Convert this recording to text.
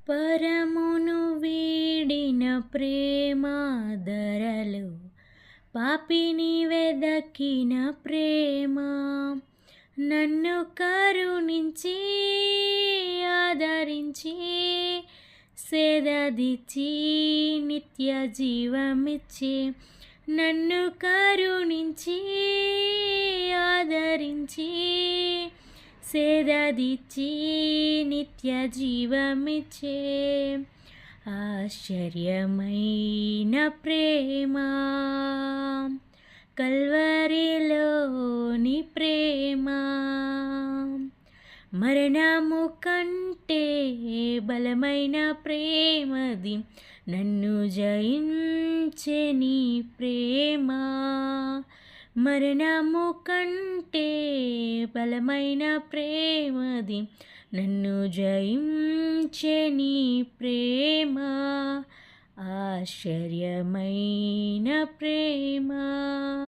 పరమును వీడిన ప్రేమ ధరలు పాపిని వెదకిన ప్రేమ నన్ను కరుణించి ఆదరించి సేదదిచ్చి నిత్య జీవమిచ్చి నన్ను కరుణించి ఆదరించి సేదదిచ్చి నిత్య జీవమిచ్చే ఆశ్చర్యమైన ప్రేమ కల్వరిలోని ప్రేమ మరణము కంటే బలమైన ప్రేమది నన్ను జయించే నీ ప్రేమ మరణము కంటే బలమైన ప్రేమది నన్ను జయించే నీ ప్రేమ ఆశ్చర్యమైన ప్రేమ.